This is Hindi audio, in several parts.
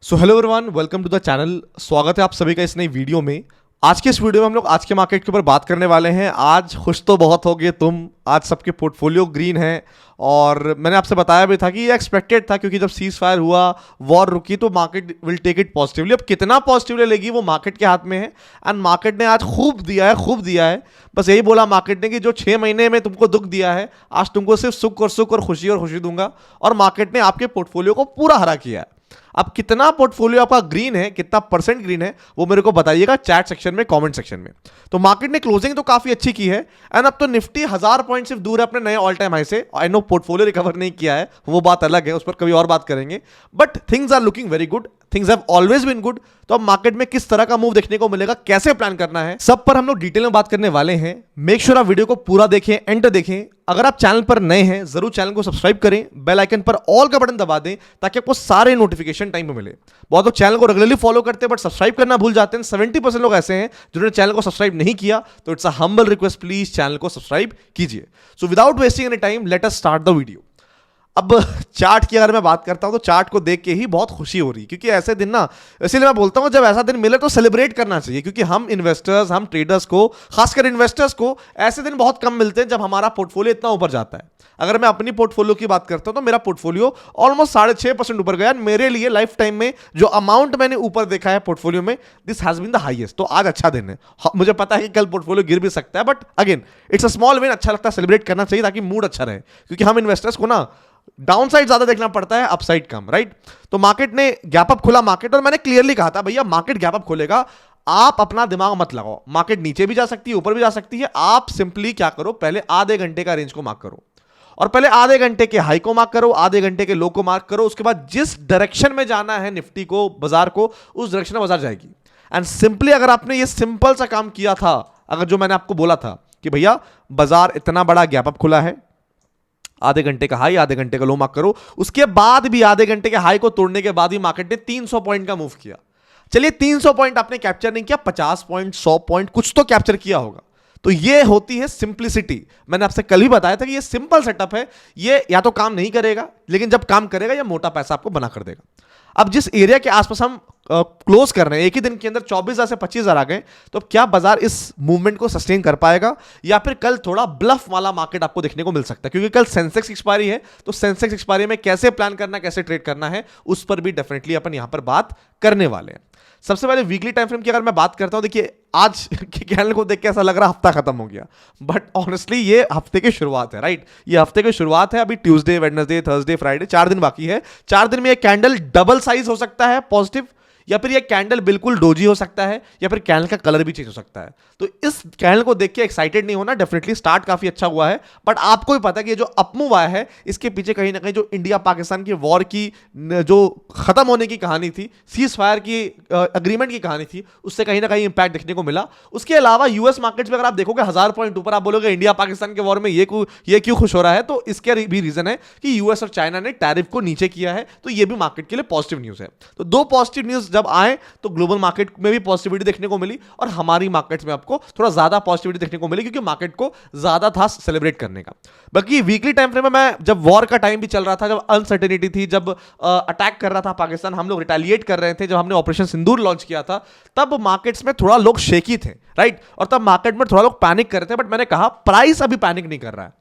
So hello everyone, welcome to the channel. स्वागत है आप सभी का इस नई वीडियो में। आज के इस वीडियो में हम लोग आज के मार्केट के ऊपर बात करने वाले हैं। आज खुश तो बहुत हो गए तुम, आज सबके पोर्टफोलियो ग्रीन है। और मैंने आपसे बताया भी था कि ये एक्सपेक्टेड था, क्योंकि जब सीज फायर हुआ, वॉर रुकी, तो market will take it positively. अब कितना पॉजिटिवली लेगी वो मार्केट के हाथ में है। एंड मार्केट ने आज खूब दिया है, खूब दिया है। बस यही बोला मार्केट ने कि जो 6 महीने में तुमको दुख दिया है, आज तुमको सिर्फ सुख और खुशी दूंगा। और मार्केट ने आपके पोर्टफोलियो को पूरा हरा किया है। अब कितना पोर्टफोलियो आपका ग्रीन है, कितना परसेंट ग्रीन है, वो मेरे को बताइएगा चैट सेक्शन में, कमेंट सेक्शन में। तो मार्केट ने क्लोजिंग तो काफी अच्छी की है। एंड अब तो निफ्टी 1000 पॉइंट सिर्फ दूर है अपने नए ऑल टाइम हाई से। आई नो पोर्टफोलियो रिकवर नहीं किया है, वो बात अलग है, उस पर कभी और बात करेंगे। But things are looking very good, things have always been good. तो अब मार्केट में किस तरह का मूव देखने को मिलेगा, कैसे प्लान करना है, सब पर हम लोग डिटेल में बात करने वाले हैं। मेक श्योर आप वीडियो को पूरा देखें, एंड देखें। अगर आप चैनल पर नए हैं, जरूर चैनल को सब्सक्राइब करें, बेल आइकन पर ऑल का बटन दबा दें, ताकि आपको सारे नोटिफिकेशन टाइम पे मिले। बहुत लोग चैनल को रेगुलरली फॉलो करते हैं बट सब्सक्राइब करना भूल जाते हैं। 70% लोग ऐसे हैं जिन्होंने चैनल को सब्सक्राइब नहीं किया। तो it's a humble request, please channel को सब्सक्राइब कीजिए। So without wasting any time, let us start the video. अब चार्ट की अगर मैं बात करता हूं तो चार्ट को देख के ही बहुत खुशी हो रही है, क्योंकि ऐसे दिन ना, इसीलिए मैं बोलता हूं जब ऐसा दिन मिले तो सेलिब्रेट करना चाहिए। क्योंकि हम इन्वेस्टर्स, हम ट्रेडर्स को, खासकर इन्वेस्टर्स को ऐसे दिन बहुत कम मिलते हैं जब हमारा पोर्टफोलियो इतना ऊपर जाता है। अगर मैं अपनी पोर्टफोलियो की बात करता हूं तो मेरा पोर्टफोलियो ऑलमोस्ट 6.5% ऊपर गया। मेरे लिए लाइफ टाइम में जो अमाउंट मैंने ऊपर देखा है पोर्टफोलियो में, this has been the highest. तो आज अच्छा दिन है। मुझे पता है कि कल पोर्टफोलियो गिर भी सकता है, but again it's a small win. अच्छा लगता है, सेलिब्रेट करना चाहिए ताकि मूड अच्छा रहे। क्योंकि हम इन्वेस्टर्स को ना डाउन साइड ज्यादा देखना पड़ता है, अपसाइड कम, राइट। तो मार्केट ने गैप अप खोला मार्केट, और मैंने क्लियरली कहा था भैया मार्केट गैप अप खोलेगा, आप अपना दिमाग मत लगाओ। मार्केट नीचे भी जा सकती है, ऊपर भी जा सकती है। आप सिंपली क्या करो, पहले आधे घंटे का रेंज को मार्क करो, और पहले आधे घंटे के हाई को मार्क करो, आधे घंटे के लो को मार्क करो। उसके बाद जिस डायरेक्शन में जाना है निफ्टी को, बाजार को, उस डायरेक्शन में बाजार जाएगी। एंड सिंपली अगर आपने ये सिंपल सा काम किया था, अगर जो मैंने आपको बोला था कि भैया बाजार इतना बड़ा गैप अप खुला है, आधे घंटे का हाई, आधे घंटे का लो मार्क करो, उसके बाद भी आधे घंटे के हाई को तोड़ने के बाद भी मार्केट ने 300 पॉइंट का मूव किया। चलिए 300 पॉइंट आपने कैप्चर नहीं किया, 50 पॉइंट, 100 पॉइंट कुछ तो कैप्चर किया होगा। तो ये होती है सिंप्लिसिटी। मैंने आपसे कल भी बताया था कि ये सिंपल सेटअप है। ये या तो काम नहीं करेगा, लेकिन जब काम करेगा ये मोटा पैसा आपको बना कर देगा। अब जिस एरिया के आसपास हम क्लोज कर रहे हैं, एक ही दिन के अंदर 24,000 से 25,000 आ गए, तो अब क्या बाजार इस मूवमेंट को सस्टेन कर पाएगा, या फिर कल थोड़ा ब्लफ वाला मार्केट आपको देखने को मिल सकता है। क्योंकि कल सेंसेक्स एक्सपायरी है, तो सेंसेक्स एक्सपायरी में कैसे प्लान करना, कैसे ट्रेड करना है, उस पर भी डेफिनेटली अपन यहां पर बात करने वाले हैं। सबसे पहले वीकली टाइम फ्रेम की अगर मैं बात करता हूं, देखिए आज के कैंडल को देख के ऐसा लग रहा है हफ्ता खत्म हो गया, बट ऑनेस्टली ये हफ्ते की शुरुआत है, राइट। ये हफ्ते की शुरुआत है। अभी ट्यूसडे, वेडनेसडे, थर्सडे, फ्राइडे, 4 दिन बाकी है। 4 दिन में ये कैंडल डबल साइज हो सकता है पॉजिटिव, या फिर ये कैंडल बिल्कुल डोजी हो सकता है, या फिर कैंडल का कलर भी चेंज हो सकता है। तो इस कैंडल को देख के एक्साइटेड नहीं होना। डेफिनेटली स्टार्ट काफी अच्छा हुआ है, बट आपको भी पता है कि ये जो अपमूव आया है, इसके पीछे कहीं ना कहीं जो इंडिया पाकिस्तान की वॉर की जो खत्म होने की कहानी थी, सीज फायर की अग्रीमेंट की कहानी थी, उससे कहीं ना कहीं इंपैक्ट देखने को मिला। उसके अलावा यूएस मार्केट्स में अगर आप देखोगे 1000 पॉइंट ऊपर, आप बोलोगे इंडिया पाकिस्तान के वॉर में ये क्यों खुश हो रहा है, तो इसके भी रीजन है कि यूएस और चाइना ने टैरिफ को नीचे किया है। तो ये भी मार्केट के लिए पॉजिटिव न्यूज है। तो दो पॉजिटिव न्यूज जब आए तो ग्लोबल मार्केट में भी पॉजिटिविटी देखने को मिली, और हमारी मार्केट्स में आपको थोड़ा ज्यादा पॉजिटिविटी देखने को मिली, क्योंकि मार्केट को ज्यादा था सेलिब्रेट करने का। बाकी वीकली टाइम फ्रेम में मैं, जब वॉर का टाइम भी चल रहा था, जब अनसर्टेनिटी थी, जब अटैक कर रहा था पाकिस्तान, हम लोग रिटेलिएट कर रहे थे, जब हमने ऑपरेशन सिंदूर लॉन्च किया था, तब मार्केट्स में थोड़ा लोग शेकी थे, राइट। और तब मार्केट में थोड़ा लोग पैनिक कर रहे थे, बट मैंने कहा प्राइस अभी पैनिक नहीं कर रहा है।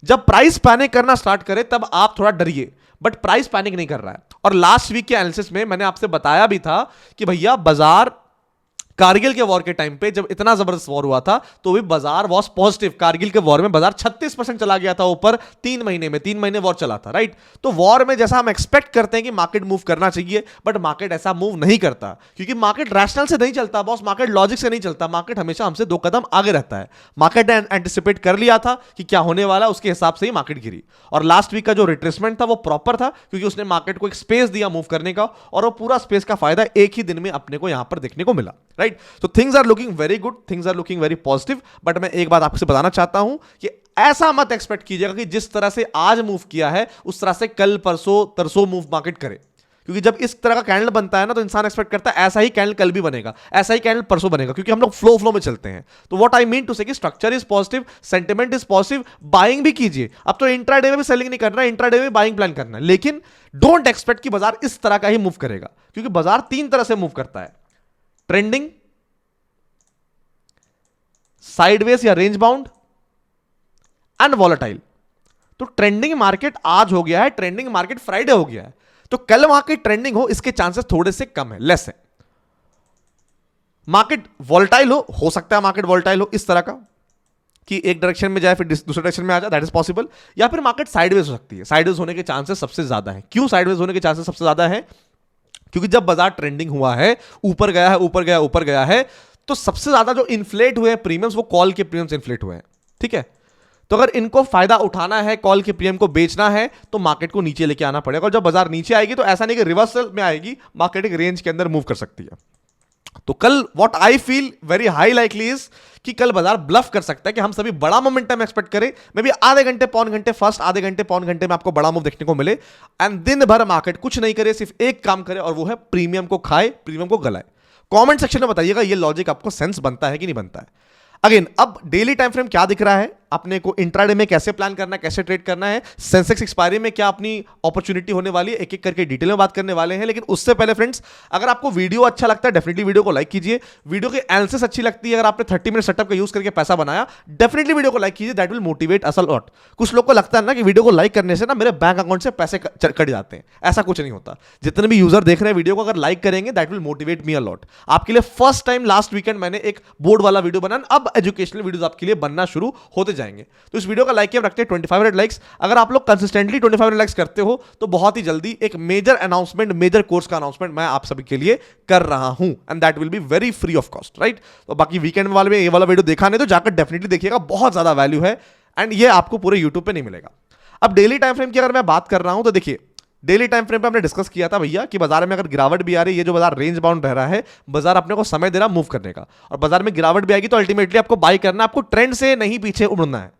जब प्राइस पैनिक करना स्टार्ट करे तब आप थोड़ा डरिए, बट प्राइस पैनिक नहीं कर रहा है। और लास्ट वीक के एनालिसिस में मैंने आपसे बताया भी था कि भैया बाजार कारगिल के वॉर के टाइम पे जब इतना जबरदस्त वॉर हुआ था, तो भी बाजार वॉज पॉजिटिव। कारगिल के वॉर में बाजार 36% चला गया था ऊपर 3 महीने में। 3 महीने वॉर चला था, राइट। तो वॉर में जैसा हम एक्सपेक्ट करते हैं कि मार्केट मूव करना चाहिए, बट मार्केट ऐसा मूव नहीं करता, क्योंकि मार्केट रैशनल से नहीं चलता बॉस, मार्केट लॉजिक से नहीं चलता। मार्केट हमेशा हमसे 2 कदम आगे रहता है। मार्केट ने एंटिसिपेट कर लिया था कि क्या होने वाला, उसके हिसाब से ही मार्केट गिरी। और लास्ट वीक का जो रिट्रेसमेंट था वो प्रॉपर था, क्योंकि उसने मार्केट को एक स्पेस दिया मूव करने का, और वो पूरा स्पेस का फायदा एक ही दिन में अपने को यहां पर देखने को मिला, राइट। तो things are looking very good, things are looking very positive. But मैं एक बात आपसे बताना चाहता हूं कि ऐसा मत एक्सपेक्ट कीजिएगा कि जिस तरह से आज मूव किया है उस तरह से कल, परसों, तरसों मूव मार्केट करे, क्योंकि जब इस तरह का कैंडल बनता है ना तो इंसान एक्सपेक्ट करता है ऐसा ही कैंडल कल भी बनेगा, ऐसा ही कैंडल परसों बनेगा, क्योंकि हम लोग फ्लो में चलते हैं। तो व्हाट आई मीन टू से कि structure is positive, sentiment is positive, buying भी कीजिए। अब तो इंट्राडे में भी सेलिंग नहीं करना है, इंट्राडे में बाइंग प्लान करना है, लेकिन डोंट एक्सपेक्ट कि बाजार इस तरह का ही मूव करेगा, क्योंकि बाजार 3 तरह से मूव करता है, ट्रेंडिंग, साइडवेज या रेंज बाउंड एंड वॉलेटाइल। तो ट्रेंडिंग मार्केट आज हो गया है, ट्रेंडिंग मार्केट फ्राइडे हो गया है, तो कल वहां की ट्रेंडिंग हो इसके चांसेस थोड़े से कम है, लेस है। मार्केट वॉलेटाइल हो सकता है मार्केट वॉलेटाइल हो इस तरह का कि एक डायरेक्शन में जाए फिर दूसरे डायरेक्शन में आ जाए, दैट इज पॉसिबल। या फिर मार्केट साइडवेज हो सकती है, साइडवेज होने के चांसेस सबसे ज्यादा है। क्यों साइडवेज होने के चांसेस सबसे ज्यादा है? क्योंकि जब बाजार ट्रेंडिंग हुआ है, ऊपर गया है, ऊपर गया, ऊपर गया है, तो सबसे ज्यादा जो इन्फ्लेट हुए हैं प्रीमियम्स, वो कॉल के प्रीमियम्स इन्फ्लेट हुए हैं, ठीक है। तो अगर इनको फायदा उठाना है, कॉल के प्रीमियम को बेचना है, तो मार्केट को नीचे लेके आना पड़ेगा। और जब बाजार नीचे आएगी तो ऐसा नहीं कि रिवर्सल में आएगी, मार्केट एक रेंज के अंदर मूव कर सकती है। तो कल what I feel very high likely is कि कल बाजार ब्लफ कर सकता है कि हम सभी बड़ा मोमेंटम एक्सपेक्ट करें, मे बी आधे घंटे पौन घंटे, फर्स्ट आधे घंटे पौन घंटे में आपको बड़ा मूव देखने को मिले, एंड दिन भर मार्केट कुछ नहीं करे, सिर्फ एक काम करे, और वो है प्रीमियम को खाए, प्रीमियम को गलाए। कमेंट सेक्शन में बताइएगा ये लॉजिक आपको सेंस बनता है कि नहीं बनता है। अगेन, अब डेली टाइम फ्रेम क्या दिख रहा है अपने को, इंट्राडे में कैसे प्लान करना है, कैसे ट्रेड करना है, सेंसेक्स एक्सपायरी में क्या अपनी अपॉर्चुनिटी होने वाली है, एक एक करके डिटेल में बात करने वाले हैं। लेकिन उससे पहले फ्रेंड्स, अगर आपको वीडियो अच्छा लगता है डेफिनेटली वीडियो को लाइक कीजिए। वीडियो की एनालिसिस अच्छी लगती है, अगर आपने 30 मिनट सेटअप का यूज करके पैसा बनाया, डेफिनेटली वीडियो को लाइक कीजिए, that will motivate us a lot. कुछ लोग को लगता है ना कि वीडियो को लाइक करने से ना मेरे बैंक अकाउंट से पैसे कट जाते हैं, ऐसा कुछ नहीं होता। जितने भी यूजर देख रहे हैं वीडियो को अगर लाइक करेंगे, that will motivate me a lot. आपके लिए फर्स्ट टाइम लास्ट वीकेंड मैंने एक बोर्ड वाला वीडियो बनाया, अब एजुकेशनल वीडियोस आपके लिए बनना शुरू होते जाएंगे। तो इस वीडियो का लाइक रखते हैं 2500 लाइक्स। अगर आप लोग कंसिस्टेंटली 2500 लाइक्स करते हो तो बहुत ही जल्दी एक मेजर अनाउंसमेंट, मेजर कोर्स का अनाउंसमेंट मैं आप सभी के लिए कर रहा हूं, and that will be very free of cost, right. तो बाकी वीकेंड वाले में ये वाला वीडियो देखा नहीं तो जाकर डेफिनेटली देखिएगा, बहुत ज्यादा वैल्यू है, एंड ये आपको पूरे यूट्यूब पे नहीं मिलेगा। अब डेली टाइम फ्रेम की अगर मैं बात कर रहा हूं तो देखिए, डेली टाइम फ्रेम पे हमने डिस्कस किया था भैया कि बाजार में अगर गिरावट भी आ रही है, ये जो बाजार रेंज बाउंड रह रहा है, बाजार अपने को समय दे रहा मूव करने का, और बाजार में गिरावट भी आएगी तो अल्टीमेटली आपको बाय करना, आपको ट्रेंड से नहीं पीछे उड़ना है।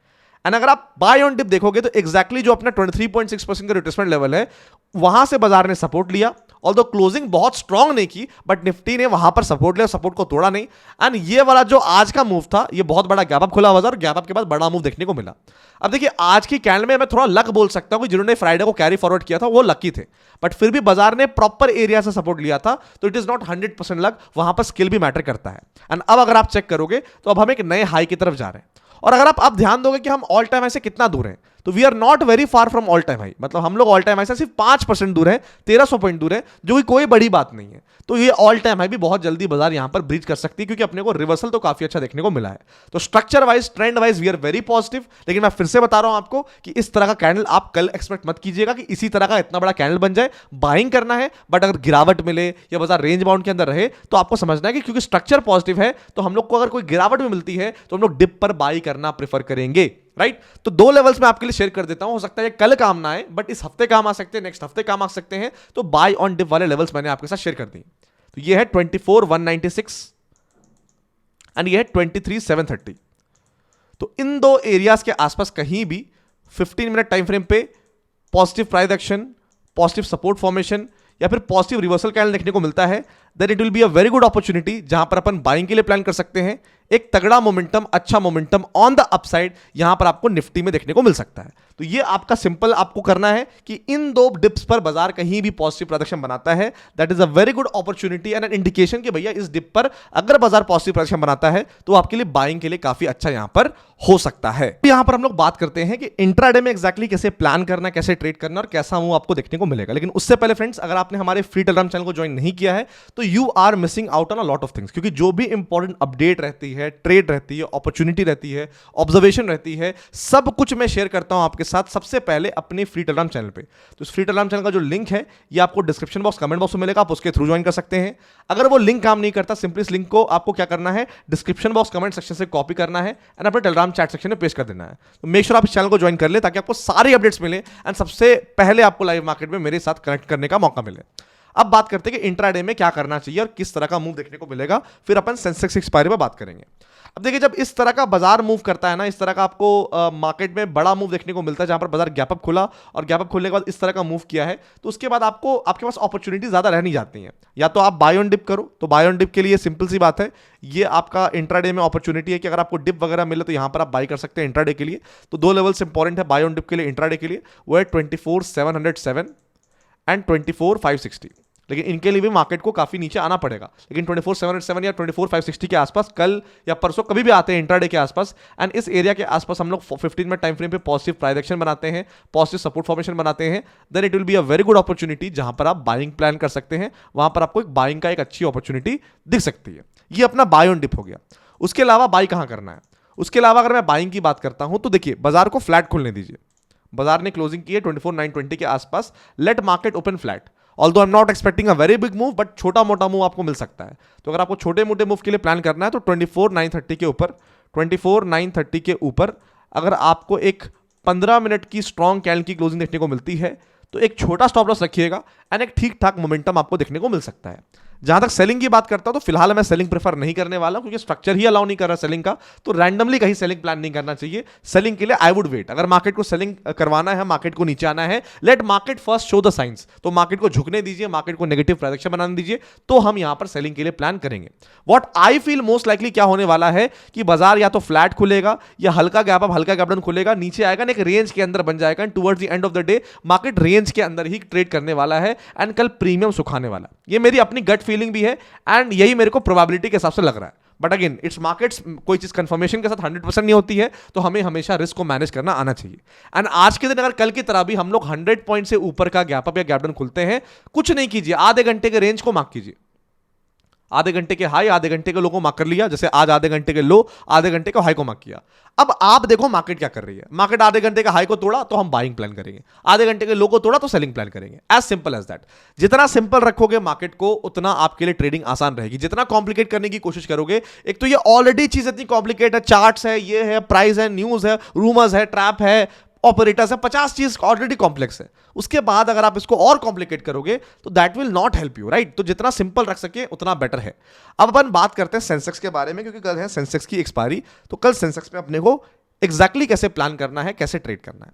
एंड अगर आप बाय ऑन डिप देखोगे तो एग्जैक्टली जो अपना 23.6% का रिट्रेसमेंट लेवल है, वहां से बाजार ने सपोर्ट लिया, ऑल्दो क्लोजिंग बहुत स्ट्रांग नहीं की, बट निफ्टी ने वहां पर सपोर्ट लिया, सपोर्ट को तोड़ा नहीं। एंड ये वाला जो आज का मूव था, ये बहुत बड़ा गैप अप खुला बाजार, गैप अप के बाद बड़ा मूव देखने को मिला। अब देखिए, आज की कैंडल में मैं थोड़ा लक बोल सकता हूं कि जिन्होंने फ्राइडे को कैरी फॉरवर्ड किया था वो लकी थे, बट फिर भी बाजार ने प्रॉपर एरिया से सपोर्ट लिया था, तो इट इज नॉट 100% लक, वहां पर स्किल भी मैटर करता है। एंड अब अगर आप चेक करोगे तो अब हम एक नए हाई की तरफ जा रहे हैं, और अगर आप ध्यान दोगे कि हम ऑल टाइम हाई से कितना दूर हैं, तो we are not very far from all time high, मतलब हम लोग ऑल टाइम हाई से सिर्फ 5% दूर है, 1300 पॉइंट दूर है, जो कि कोई बड़ी बात नहीं है। तो ये ऑल टाइम हाई भी बहुत जल्दी बाजार यहां पर ब्रीच कर सकती है, क्योंकि अपने को रिवर्सल तो काफी अच्छा देखने को मिला है। तो structure wise, trend wise we are very positive. लेकिन मैं फिर से बता रहा हूं आपको कि इस तरह का कैंडल आप कल एक्सपेक्ट मत कीजिएगा कि इसी तरह का इतना बड़ा कैंडल बन जाए, बाइंग करना है। बट अगर गिरावट मिले या बाजार रेंज बाउंड के अंदर रहे, तो आपको समझना है कि क्योंकि स्ट्रक्चर पॉजिटिव है, तो हम लोग को अगर कोई गिरावट भी मिलती है तो हम लोग डिप पर बाई करना प्रेफर करेंगे, राइट। तो 2 लेवल्स में आपके लिए शेयर कर देता हूं, हो सकता है ये कल काम ना आए, बट इस हफ्ते काम आ सकते हैं, नेक्स्ट हफ्ते काम आ सकते हैं। तो बाय ऑन डिप वाले लेवल्स मैंने आपके साथ शेयर कर दी। तो ये है 24,196 एंड ये है 23,730। तो इन 2 एरियाज के आसपास कहीं भी 15 मिनट टाइम फ्रेम पे positive price action, positive support formation या फिर पॉजिटिव रिवर्सल कैंडल देखने को मिलता है, then it will be a very good opportunity जहां पर अपन बाइंग के लिए प्लान कर सकते हैं। एक तगड़ा मोमेंटम, अच्छा मोमेंटम ऑन द अपसाइड यहां पर आपको निफ्टी में देखने को मिल सकता है। तो ये आपका सिंपल आपको करना है कि इन 2 डिप्स पर बाजार कहीं भी पॉजिटिव प्रोडक्शन बनाता है, that is a very good opportunity and an indication कि भैया इस डिप पर अगर बाजार पॉजिटिव प्रोडक्शन बनाता है तो आपके लिए बाइंग के लिए काफी अच्छा यहां पर हो सकता है। यहां पर हम लोग बात करते हैं कि इंट्राडे में एग्जैक्टली कैसे प्लान करना, कैसे ट्रेड करना और कैसा मूव आपको देखने को मिलेगा। लेकिन उससे पहले फ्रेंड्स, अगर आपने हमारे फ्री टेलीग्राम चैनल को ज्वाइन नहीं किया है तो you are missing out on a lot of things, क्योंकि जो भी इंपॉर्टेंट अपडेट रहती है, ट्रेड रहती है, अपॉर्चुनिटी रहती है, ऑब्जर्वेशन रहती है, सब कुछ मैं शेयर करता हूं आपके साथ सबसे पहले अपने फ्री टेलीग्राम चैनल पे। तो इस फ्री टेलीग्राम चैनल का जो लिंक है ये आपको डिस्क्रिप्शन बॉक्स, कमेंट बॉक्स में मिलेगा, आप उसके थ्रू ज्वाइन कर सकते हैं। अगर वो लिंक काम नहीं करता, सिंपली इस लिंक को आपको क्या करना है, डिस्क्रिप्शन बॉक्स कमेंट सेक्शन से कॉपी करना है एंड अपने टेलीग्राम चैट सेक्शन में पेस्ट कर देना है। तो मेक श्योर आप इस चैनल को ज्वाइन कर ले ताकि आपको सारी अपडेट्स मिले एंड सबसे पहले आपको लाइव मार्केट में मेरे साथ कनेक्ट करने का मौका मिले। अब बात करते हैं कि इंट्राडे में क्या करना चाहिए और किस तरह का मूव देखने को मिलेगा, फिर अपन सेंसेक्स एक्सपायरी पर बात करेंगे। अब देखिए, जब इस तरह का बाजार मूव करता है ना, इस तरह का आपको मार्केट में बड़ा मूव देखने को मिलता है, जहां पर बाजार गैप अप खुला और गैप अप खुलने के बाद इस तरह का मूव किया है, तो उसके बाद आपको आपके पास अपॉर्चुनिटी ज्यादा रह नहीं जाती हैं। या तो आप बाय ऑन डिप करो, तो बाय ऑन डिप के लिए सिंपल सी बात है, ये आपका इंट्राडे में अपॉर्चुनिटी है कि अगर आपको डिप वगैरह मिले तो यहां पर आप बाय कर सकते हैं इंट्राडे के लिए। तो दो लेवल्स इंपॉर्टेंट है बाय ऑन डिप के लिए, इंट्राडे के लिए, वो है 24,707 एंड 24,560। लेकिन इनके लिए भी मार्केट को काफी नीचे आना पड़ेगा, लेकिन 24,707 या 24,560 के आसपास कल या परसों कभी भी आते हैं इंट्राडे के आसपास, एंड इस एरिया के आसपास हम लोग 15 मिनट टाइम फ्रेम पे पॉजिटिव प्राइस एक्शन बनाते हैं, पॉजिटिव सपोर्ट फॉर्मेशन बनाते हैं, then it will be a very good opportunity जहां पर आप बाइंग प्लान कर सकते हैं। वहां पर आपको एक बाइंग का एक अच्छी अपॉर्चुनिटी दिख सकती है। ये अपना बाय ऑन डिप हो गया। उसके अलावा बाई कहां करना है? उसके अलावा अगर मैं बाइंग की बात करता हूं तो देखिए, बाजार को फ्लैट खुलने दीजिए। बाजार ने क्लोजिंग की है 24,920 के आसपास, let market open flat. Although I am not expecting a very big move, but छोटा मोटा मूव आपको मिल सकता है। तो अगर आपको छोटे मोटे मूव के लिए प्लान करना है तो 24,930 के ऊपर, 24,930 के ऊपर अगर आपको एक 15 मिनट की स्ट्रॉन्ग कैंडल की क्लोजिंग देखने को मिलती है तो एक छोटा स्टॉप लॉस रखिएगा एंड एक ठीक ठाक मोमेंटम आपको देखने को मिल सकता है। जहां तक सेलिंग की बात करता हूं तो फिलहाल मैं सेलिंग प्रेफर नहीं करने वाला हूं, क्योंकि स्ट्रक्चर ही अलाउ नहीं कर रहा सेलिंग का, तो रैंडमली कहीं सेलिंग प्लान नहीं करना चाहिए। सेलिंग के लिए आई वुड वेट। अगर मार्केट को सेलिंग करवाना है, मार्केट को नीचे आना है, let market first show the signs, तो मार्केट को झुकने दीजिए, मार्केट को नेगेटिव प्राइस बनाने दीजिए, तो हम यहां पर सेलिंग के लिए प्लान करेंगे। What I feel most likely क्या होने वाला है कि बाजार या तो फ्लैट खुलेगा या हल्का गैप अप, हल्का गैप डाउन खुलेगा, नीचे आएगा ना, एक रेंज के अंदर बन जाएगा, and towards the end of the day market range के अंदर ही ट्रेड करने वाला है एंड कल प्रीमियम सुखाने वाला। ये मेरी अपनी गट फीलिंग भी है एंड यही मेरे को प्रोबेबिलिटी के हिसाब से लग रहा है। बट अगेन इट्स मार्केट्स, कोई चीज कंफर्मेशन के साथ 100% नहीं होती है, तो हमें हमेशा रिस्क को मैनेज करना आना चाहिए। एंड आज के दिन अगर कल की तरह भी हम लोग 100 पॉइंट से ऊपर का गैप अप या गैप डाउन खुलते हैं, कुछ नहीं कीजिए, आधे घंटे के रेंज को मार्क कीजिए। आधे घंटे के हाई, आधे घंटे के लो को मार्क कर लिया, जैसे आज आधे घंटे के लो, आधे घंटे के हाई को मार्क किया। अब आप देखो मार्केट क्या कर रही है। मार्केट आधे घंटे का हाई को तोड़ा तो हम बाइंग प्लान करेंगे, आधे घंटे के लो को तोड़ा तो सेलिंग प्लान करेंगे। As simple as that. जितना सिंपल रखोगे मार्केट को, उतना आपके लिए ट्रेडिंग आसान रहेगी। जितना कॉम्प्लिकेट करने की कोशिश करोगे, एक तो ये ऑलरेडी चीज इतनी कॉम्प्लिकेट है, चार्ट्स है, ये है, प्राइस है, न्यूज है, रूमर्स है, ट्रैप है, ऑपरेटर्स है, 50 चीज ऑलरेडी कॉम्प्लेक्स है। उसके बाद अगर आप इसको और कॉम्प्लिकेट करोगे तो that will not help you, right? तो जितना सिंपल रख सके उतना बेटर है। अब अपन बात करते हैं सेंसेक्स के बारे में, क्योंकि कल है सेंसेक्स की एक्सपायरी। तो कल सेंसेक्स में अपने को एग्जैक्टली कैसे प्लान करना है, कैसे ट्रेड करना है।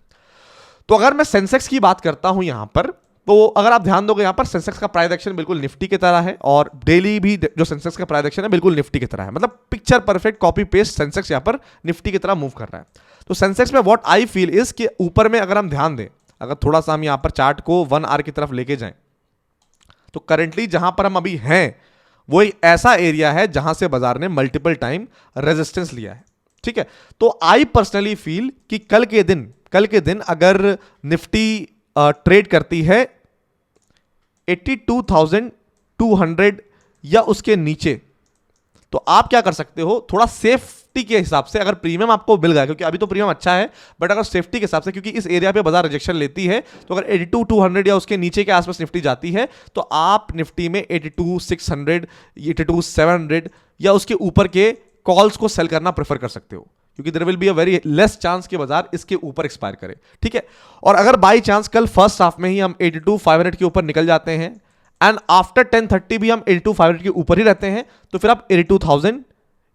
तो अगर मैं सेंसेक्स की बात करता हूं यहां पर, तो अगर आप ध्यान दोगे यहां पर सेंसेक्स का प्राइस एक्शन बिल्कुल निफ्टी की तरह है, और डेली भी जो सेंसेक्स का प्राइस एक्शन है बिल्कुल निफ्टी की तरह है। मतलब picture perfect copy paste Sensex यहां पर निफ्टी की तरह मूव कर रहा है। तो सेंसेक्स में व्हाट आई फील इज कि ऊपर में अगर हम ध्यान दें, अगर थोड़ा सा हम यहां पर चार्ट को 1 आवर की तरफ लेके जाएं, तो करंटली जहां पर हम अभी हैं वो एक ऐसा एरिया है जहां से बाजार ने मल्टीपल टाइम रेजिस्टेंस लिया है। ठीक है, तो आई पर्सनली फील कि कल के दिन अगर निफ्टी ट्रेड करती है 82,200 या उसके नीचे, तो आप क्या कर सकते हो, थोड़ा सेफ्टी के हिसाब से, अगर प्रीमियम आपको मिल गया, क्योंकि अभी तो प्रीमियम अच्छा है, बट अगर सेफ्टी के हिसाब से, क्योंकि इस एरिया पे बाजार रिजेक्शन लेती है, तो अगर 82,200 या उसके नीचे के आसपास निफ्टी जाती है, तो आप निफ्टी में 82,600, 82,700 या उसके ऊपर के कॉल्स को सेल करना प्रेफर कर सकते हो, क्योंकि there will be a very less chance कि बाजार इसके ऊपर एक्सपायर करे। ठीक है, और अगर बाई चांस कल फर्स्ट हाफ में ही हम 82,500 के ऊपर निकल जाते हैं एंड आफ्टर 10:30 भी हम 82,500 के ऊपर ही रहते हैं, तो फिर आप 82,000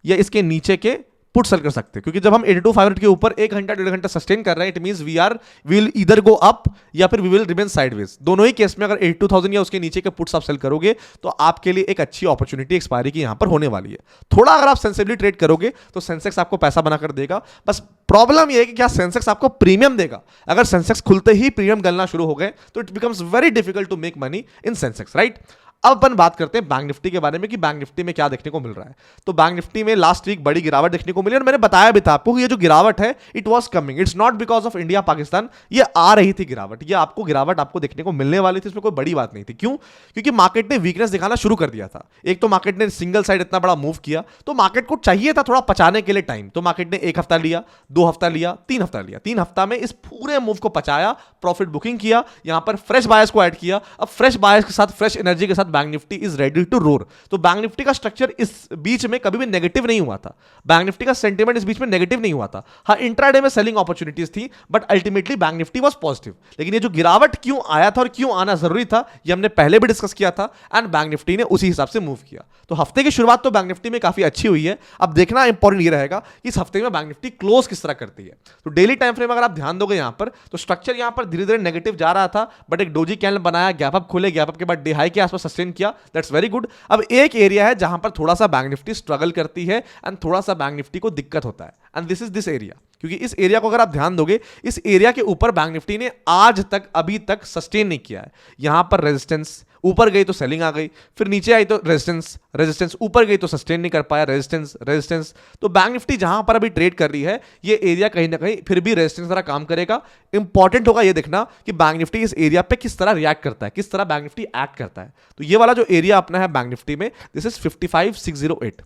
या इसके नीचे के पुट सेल कर सकते हैं। क्योंकि जब हम 82,500 के ऊपर 1 घंटा 1.5 घंटा सस्टेन कर रहे हैं, it means we will either go up या फिर वी विल रिमेन साइडवेज। दोनों ही केस में अगर 82,000 या उसके नीचे के पुट्स आप सेल करोगे तो आपके लिए एक अच्छी अपॉर्चुनिटी एक्सपायरी की यहां पर होने वाली है। थोड़ा अगर आप सेंसिबली ट्रेड करोगे तो सेंसेक्स आपको पैसा बनाकर देगा। बस प्रॉब्लम यह है कि क्या सेंसेक्स आपको प्रीमियम देगा। अगर सेंसेक्स खुलते ही प्रीमियम गलना शुरू हो गए तो it becomes very difficult to make money in Sensex, right? अब अपन बात करते हैं बैंक निफ्टी के बारे में कि बैंक निफ्टी में क्या देखने को मिल रहा है। तो बैंक निफ्टी में लास्ट वीक बड़ी गिरावट देखने को मिली, और मैंने बताया भी था आपको कि ये जो गिरावट है it was coming, it's not because of India Pakistan, ये आ रही थी गिरावट, ये आपको गिरावट आपको देखने को मिलने वाली थी, इसमें कोई बड़ी बात नहीं थी। क्यों? क्योंकि मार्केट ने वीकनेस दिखाना शुरू कर दिया था। एक तो मार्केट ने सिंगल साइड इतना बड़ा मूव किया, तो मार्केट को चाहिए था थोड़ा पचाने के लिए टाइम। तो मार्केट ने 1 हफ्ता लिया, 2 हफ्ता लिया, 3 हफ्ता लिया। 3 हफ्ता में इस पूरे मूव को पचाया, प्रॉफिट बुकिंग किया, यहां पर फ्रेश बायर्स को ऐड किया। अब फ्रेश बायर्स के साथ, फ्रेश एनर्जी के साथ bank Nifty is ready to roar. तो बैंक निफ्टी का स्ट्रक्चर इस बीच में कभी भी नेगेटिव नहीं हुआ था, बैंक निफ्टी का सेंटीमेंट इस बीच में नेगेटिव नहीं हुआ था। हाँ, इंट्राडे में सेलिंग अपॉर्चुनिटीज थी, but ultimately bank Nifty was positive. लेकिन ये जो गिरावट क्यों आया था और क्यों आना जरूरी था, ये हमने पहले भी डिस्कस किया था, एंड बैंक निफ्टी ने उसी हिसाब से मूव किया। तो हफ्ते की शुरुआत तो बैंक निफ्टी में काफी अच्छी हुई है। अब देखना इंपॉर्टेंट ये रहेगा कि इस हफ्ते में बैंक निफ्टी क्लोज किस तरह करती है। तो डेली टाइम फ्रेम अगर आप ध्यान दोगे यहां पर, तो स्ट्रक्चर यहां पर धीरे धीरे नेगेटिव जा रहा था, बट एक डोजी कैंडल बनाया, गैप अप खोले, गैप अप के बाद डे हाई के आसपास सस्टेन किया, दैट्स वेरी गुड। अब एक एरिया है जहां पर थोड़ा सा बैंक निफ्टी स्ट्रगल करती है एंड थोड़ा सा बैंक निफ्टी को दिक्कत होता है, and this is this area. क्योंकि इस एरिया को अगर आप ध्यान दोगे, इस एरिया के ऊपर बैंक निफ्टी ने आज तक अभी तक सस्टेन नहीं किया है। यहां पर रेजिस्टेंस, ऊपर गई तो सेलिंग आ गई, फिर नीचे आई तो रेजिस्टेंस, रेजिस्टेंस, ऊपर गई तो सस्टेन नहीं कर पाया, रेजिस्टेंस, रेजिस्टेंस। तो बैंक निफ्टी जहां पर अभी ट्रेड कर रही है, ये एरिया कहीं ना कहीं फिर भी रेजिस्टेंस तरह काम करेगा। इंपॉर्टेंट होगा ये देखना कि बैंक निफ्टी इस एरिया पे किस तरह रिएक्ट करता है, किस तरह बैंक निफ्टी एक्ट करता है। तो ये वाला जो एरिया अपना है बैंक निफ्टी में, दिस इज 55,608।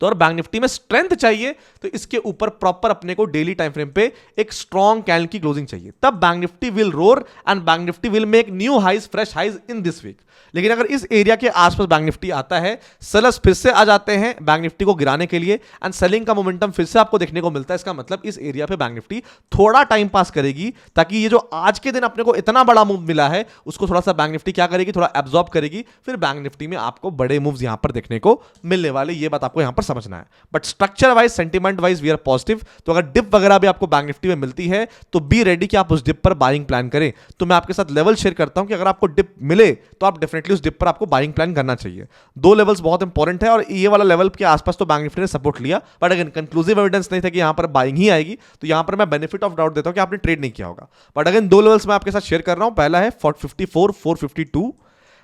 तो और बैंक निफ्टी में स्ट्रेंथ चाहिए तो इसके ऊपर प्रॉपर अपने को डेली टाइम फ्रेम पे एक स्ट्रॉन्ग कैंडल की क्लोजिंग चाहिए, तब bank Nifty will roar and bank Nifty will make new highs, fresh highs in this week. लेकिन अगर इस एरिया के आसपास बैंक निफ्टी आता है, सेलर्स फिर से आ जाते हैं बैंक निफ्टी को गिराने के लिए, एंड सेलिंग का मोमेंटम फिर से आपको देखने को मिलता है, इसका मतलब इस एरिया पे बैंक निफ्टी थोड़ा टाइम पास करेगी, ताकि ये जो आज के दिन अपने को इतना बड़ा मूव मिला है उसको थोड़ा सा बैंक निफ्टी क्या करेगी, थोड़ा एब्जॉर्ब करेगी, फिर बैंक निफ्टी में आपको बड़े मूव्स यहां पर देखने को मिलने वाले, ये बात आपको यहां पर समझना है। But structure wise, sentiment wise we are positive. तो अगर डिप वगैरह भी आपको बैंक निफ्टी में मिलती है तो बी रेडी कि आप उस डिप पर बाइंग प्लान करें। तो मैं आपके साथ लेवल शेयर करता हूं कि अगर आपको डिप मिले तो आप डेफिनेटली उस डिप पर आपको बाइंग प्लान करना चाहिए। दो लेवल्स बहुत इंपॉर्टेंट है, और ये वाला लेवल के आसपास तो बैंक निफ्टी ने सपोर्ट लिया, बट अगेन कंक्लूसिव एविडेंस नहीं था कि यहां पर बाइंग ही आएगी। तो यहां पर मैं बेनिफिट ऑफ डाउट देता हूं कि आपने ट्रेड नहीं किया होगा। बट अगेन दो लेवल्स मैं आपके साथ शेयर कर रहा हूं, पहला है 54,452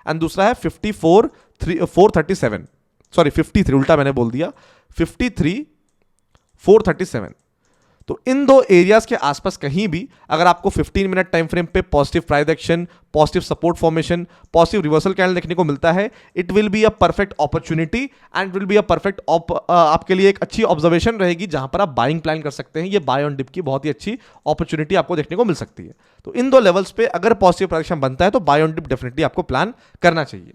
एंड दूसरा है 54,437, सॉरी 53, उल्टा मैंने बोल दिया, 53,437। तो इन दो एरियाज के आसपास कहीं भी अगर आपको 15 मिनट टाइम फ्रेम पे positive price action, positive support formation, positive reversal candle देखने को मिलता है, it will be a perfect opportunity and will be a perfect आपके लिए एक अच्छी ऑब्जर्वेशन रहेगी जहां पर आप बाइंग प्लान कर सकते हैं। ये बाय ऑन डिप की बहुत ही अच्छी अपॉर्चुनिटी आपको देखने को मिल सकती है। तो इन दो लेवल्स पे अगर पॉजिटिव प्राइस बनता है तो बाय ऑन डिप डेफिनेटली आपको प्लान करना चाहिए।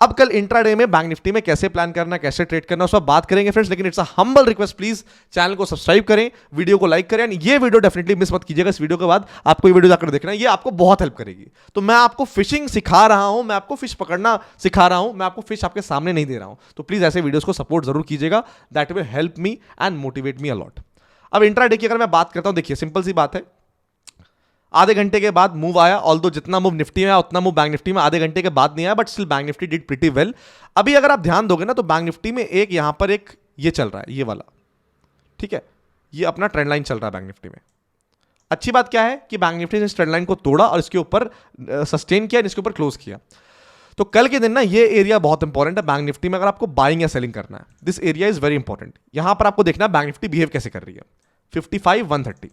अब कल इंट्राडे में बैंक निफ्टी में कैसे प्लान करना, कैसे ट्रेड करना, उस पर बात करेंगे फ्रेंड्स। लेकिन it's a humble request, please channel को सब्सक्राइब करें, वीडियो को लाइक करें, ये वीडियो डेफिनेटली मिस मत कीजिएगा। इस वीडियो के बाद आपको ये वीडियो जाकर देखना है, ये आपको बहुत हेल्प करेगी। तो मैं आपको फिशिंग सिखा रहा हूं, मैं आपको फिश पकड़ना सिखा रहा हूं, मैं आपको फिश आपके सामने नहीं दे रहा हूं। तो प्लीज ऐसे वीडियोस को सपोर्ट जरूर कीजिएगा, that will help me and motivate me a lot. अब इंट्राडे की अगर मैं बात करता हूं, देखिए सिंपल सी बात है, आधे घंटे के बाद मूव आया, ऑल्दो जितना मूव निफ्टी में आया उतना मूव बैंक निफ्टी में आधे घंटे के बाद नहीं आया, but still bank Nifty did pretty well. अभी अगर आप ध्यान दोगे ना तो बैंक निफ्टी में एक यहां पर एक ये चल रहा है, ये वाला, ठीक है, ये अपना ट्रेंड लाइन चल रहा है बैंक निफ्टी में। अच्छी बात क्या है कि बैंक निफ्टी ने इस ट्रेंड लाइन को तोड़ा और इसके ऊपर सस्टेन किया, इसके ऊपर क्लोज किया। तो कल के दिन ना ये एरिया बहुत इंपॉर्टेंट है बैंक निफ्टी में, अगर आपको बाइंग या सेलिंग करना है, this area is very important. यहां पर आपको देखना है बैंक निफ्टी बिहेव कैसे कर रही है। 55,130,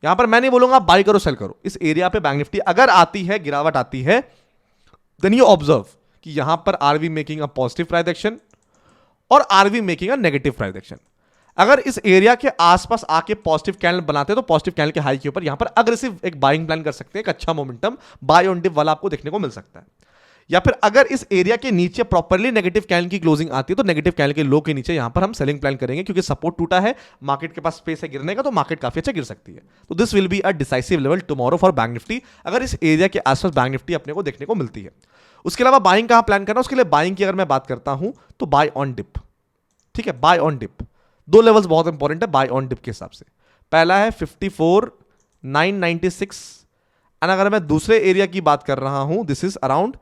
यहां पर मैं नहीं बोलूंगा बाई करो सेल करो, इस एरिया पे बैंक निफ्टी अगर आती है, गिरावट आती है, देन यू ऑब्जर्व कि यहां पर are we making a positive price action और are we making a negative price action. अगर इस एरिया के आसपास आके पॉजिटिव कैंडल बनाते हैं तो पॉजिटिव कैंडल के हाई के ऊपर यहां पर अग्रेसिव एक बाइंग प्लान कर सकते हैं, एक अच्छा मोमेंटम बाय ऑन डिप वाला आपको देखने को मिल सकता है। या फिर अगर इस एरिया के नीचे प्रॉपर्ली नेगेटिव कैंडल की क्लोजिंग आती है तो नेगेटिव कैंडल के लो के नीचे यहां पर हम सेलिंग प्लान करेंगे, क्योंकि सपोर्ट टूटा है, मार्केट के पास स्पेस है गिरने का, तो मार्केट काफी अच्छा गिर सकती है। तो this will be a decisive level tomorrow for bank Nifty, अगर इस एरिया के आसपास बैंक निफ्टी अपने को देखने को मिलती है। उसके अलावा बाइंग कहां प्लान करना, उसके लिए बाइंग की अगर मैं बात करता हूं तो बाय ऑन डिप, ठीक है, बाय ऑन डिप। दो लेवल्स बहुत इंपॉर्टेंट है बाय ऑन डिप के हिसाब से। पहला है 54,996 एंड अगर मैं दूसरे एरिया की बात कर रहा हूं, दिस इज अराउंड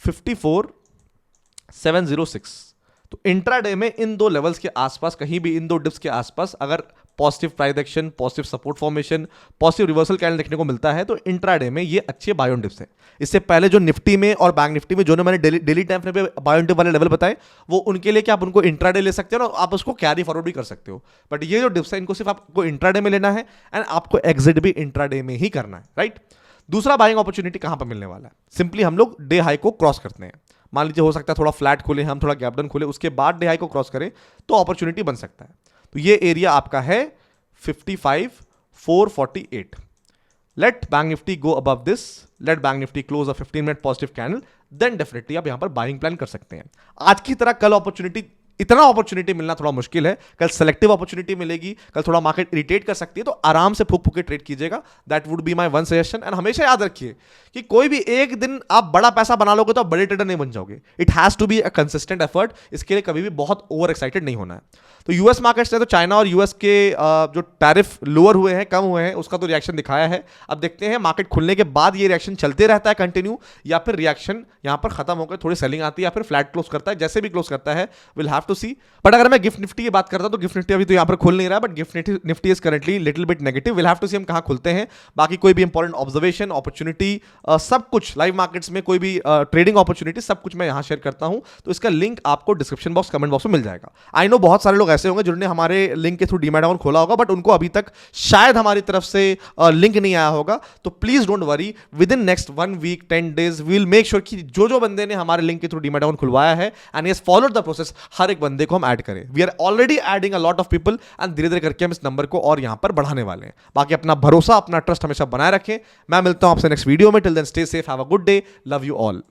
54,706। तो इंट्राडे में इन दो लेवल्स के आसपास कहीं भी, इन दो डिप्स के आसपास अगर positive price action, positive support formation, positive reversal candle देखने को मिलता है तो इंट्राडे में ये अच्छे बाय ऑन डिप्स है। इससे पहले जो निफ्टी में और बैंक निफ्टी में जो मैंने डेली टाइम फ्रेम पे बाय ऑन डिप वाले लेवल बताए, वो उनके लिए कि आप उनको इंट्राडे ले सकते हो और आप उसको कैरी फॉरवर्ड भी कर सकते हो। बट ये जो डिप्स है इनको सिर्फ आपको इंट्राडे में लेना है एंड आपको एग्जिट भी इंट्राडे में ही करना है, राइट। दूसरा बाइंग अपॉर्चुनिटी कहां पर मिलने वाला है, सिंपली हम लोग डे हाई को क्रॉस करते हैं। मान लीजिए हो सकता है थोड़ा फ्लैट खोले हम, थोड़ा गैप डाउन खोले, उसके बाद डे हाई को क्रॉस करें तो अपॉर्चुनिटी बन सकता है। तो ये एरिया आपका है 55,448। Let bank Nifty go above this, let bank Nifty close a 15 minute positive candle, then definitely आप यहां पर बाइंग प्लान कर सकते हैं। आज की तरह कल अपॉर्चुनिटी, इतना अपॉर्चुनिटी मिलना थोड़ा मुश्किल है, कल सेलेक्टिव अपॉर्चुनिटी मिलेगी, कल थोड़ा मार्केट इरिटेट कर सकती है, तो आराम से फूक फूक के ट्रेड कीजिएगा। That would be my one suggestion. And हमेशा याद रखिए कि कोई भी एक दिन आप बड़ा पैसा बना लोगे तो आप बड़े ट्रेडर नहीं बन जाओगे। It has to be a consistent effort. इसके लिए कभी भी बहुत ओवर एक्साइटेड नहीं होना है। तो यूएस मार्केट्स ने तो चाइना और यूएस के जो टैरिफ लोअर हुए हैं, कम हुए हैं, उसका तो रिएक्शन दिखाया है। अब देखते हैं मार्केट खुलने के बाद ये रिएक्शन चलते रहता है कंटिन्यू, या फिर रिएक्शन यहां पर खत्म होकर थोड़ी सेलिंग आती है, या फिर फ्लैट क्लोज करता है। जैसे भी क्लोज करता है will have to see. But अगर मैं गिफ्ट निफ्टी की बात करता तो गिफ्ट निफ्टी अभी तो यहां पर खुल नहीं रहा है, but Gift Nifty is currently little bit negative. Will have to see हम कहां खुलते हैं। बाकी कोई भी इंपॉर्टेंट ऑब्जर्वेशन, अपॉर्चुनिटी, सब कुछ लाइव मार्केट्स में कोई भी ट्रेडिंग अपॉर्चुनिटी, सब कुछ मैं यहां शेयर करता हूं। तो इसका लिंक आपको डिस्क्रिप्शन बॉक्स, कमेंट बॉक्स में मिल जाएगा। आई नो बहुत सारे लोग ऐसे होंगे जिन्होंने हमारे लिंक के थ्रू डीमैट अकाउंट खोला होगा, बट उनको अभी तक शायद हमारी तरफ से लिंक नहीं आया होगा। तो please don't worry, within next 1 week 10 days we will make sure कि जो बंदे ने हमारे लिंक के थ्रू डीमैट अकाउंट खुलवाया है and has followed the process, हर एक बंदे को हम ऐड करें। We are already adding a lot of people and धीरे धीरे करके हम इस नंबर को और यहां पर बढ़ाने वाले हैं। बाकी अपना भरोसा, अपना ट्रस्ट हमेशा बनाए रखें। मैं मिलता हूं आपसे नेक्स्ट वीडियो में। Till then stay safe, have a good day, love you all.